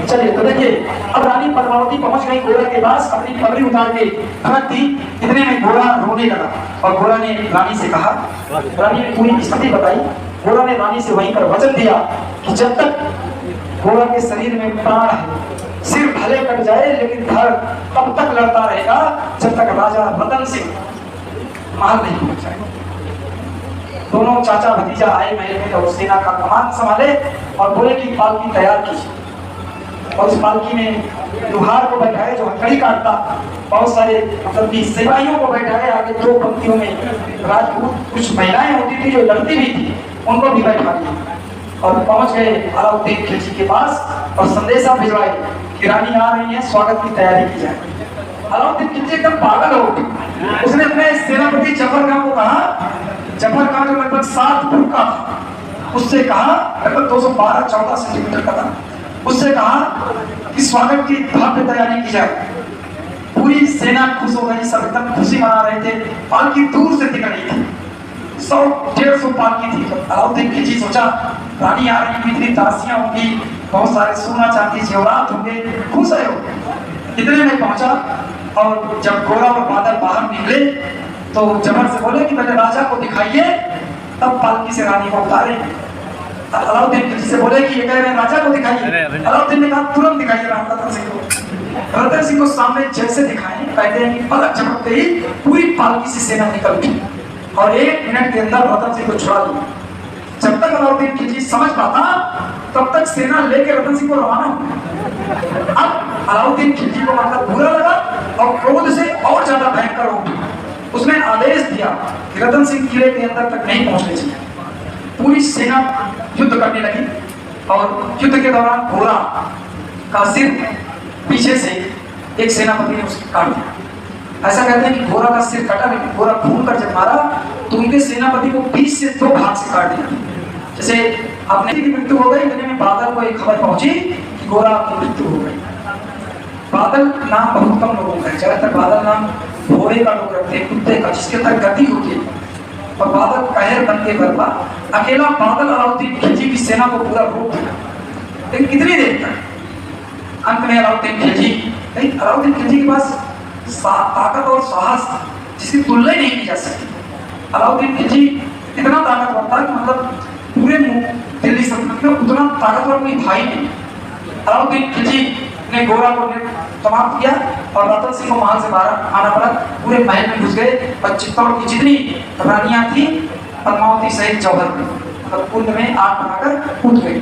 चलिए तो देखिए, अब रानी पद्मावती पहुंच गई घोड़ा के पास, अपनी पगड़ी उतार के रख दी। इतने में घोड़ा रोने लगा और घोड़ा ने रानी से कहा, रानी ने पूरी स्थिति बताई। घोड़ा ने रानी से वहीं पर वचन दिया कि जब तक घोड़ा के शरीर में प्राण है, सिर भले कट जाए लेकिन धड़ तब तक लड़ता रहेगा जब तक राजा रतन सिंह महल नहीं पहुंच जाए। दोनों चाचा भतीजा आए महल में और सेना का कमान संभाले और घोड़े की पालकी तैयार की और उस पालकी में लुहार को बैठाए जो हथकड़ी काटता, बहुत सारे मतलब कि सिपाहियों को बैठाए। आगे दो पंक्तियों में राजपूत कुछ महिलाएं होती थी जो लड़ती भी थी, उनको भी बैठा दिया और पहुंच गए अलाउद्दीन खिलजी के पास और संदेशा भिजवाए कि रानी आ रही है, स्वागत की तैयारी की जाए। अलाउद्दीन खिलजी एकदम पागल हो गए। उसने अपने सेनापति जफर खान को कहा, जफर खान जो लगभग 7 फुट का था, उससे कहा, लगभग 212-14 सेंटीमीटर का था, उससे कहा कि स्वागत की भव्य तैयारी की जाए। पूरी सेना खुश हो गई, सब एकदम खुशी मना रहे थे। पालकी दूर से दिख रही थी, 100-150 पालकी थी। अलाउद्दीन खिलजी सोचा रानी आ रही है, इतनी दासियां होंगी, बहुत सारे सोना चांदी जेवरात होंगे, खुश है। इतने में पहुंचा और जब घोड़ा और बादल बाहर निकले तो जफर से बोले कि पहले राजा को दिखाइए तब पालकी से रानी को उतारे। अलाउद्दीन खिलजी से बोले कि ये कह रहे हैं राजा को दिखाइए। अलाउद्दीन ने कहा तुरंत दिखाइए रतन सिंह को। रतन सिंह को सामने जैसे दिखाएं, कहते हैं कि पलक झपकते ही पूरी पालकी से सेना निकल गई और 1 मिनट के अंदर रतन सिंह को छुड़ा दिया। जब तक अलाउद्दीन खिलजी समझ पाता तब तक सेना लेकर रतन सिंह को रवाना हुआ। अब अलाउद्दीन खिलजी को मतलब बुरा लगा और क्रोध से और ज्यादा भयंकर हो गया। उसने आदेश दिया कि रतन सिंह किले के अंदर तक नहीं पहुंचने चाहिए। पूरी सेना युद्ध करने लगी और युद्ध के दौरान घोड़ा का सिर पीछे से एक सेनापति ने उसको काट दिया। ऐसा कहते हैं कि घोड़ा का सिर कटा नहीं, घोड़ा घूम कर जब मारा तो उनके सेनापति को 20 से 2 भाग से काट दिया। जैसे अपने की मृत्यु हो गई, इतने में बादल को एक खबर पहुंची कि घोड़ा की मृत्यु हो गई। बादल नाम बहुत कम लोगों का है, ज्यादातर बादल नाम घोड़े का लोग रखते हैं, कुत्ते का, जिसके अंदर गति होती है और बादल कहर बन के बरपा। अकेला बादल अलाउद्दीन खिलजी की सेना को पूरा रोक दिया। लेकिन कितनी देर तक? अंत में अलाउद्दीन खिलजी के पास ताकत और साहस जिसकी तुलना ही नहीं की जा सकती। अलाउद्दीन खिलजी इतना ताकतवर था कि मतलब पूरे दिल्ली सल्तनत में उतना ताकतवर कोई भाई नहीं। अलाउद्दीन खिलजी ने घोड़ा को समाप्त किया और रतन सिंह को महल से बाहर आना पड़ा। पूरे महल में घुस गए और चित्तौड़ की जितनी रानियां थी पद्मावती सहित जौहर में कुंड में आग बनाकर कूद गई।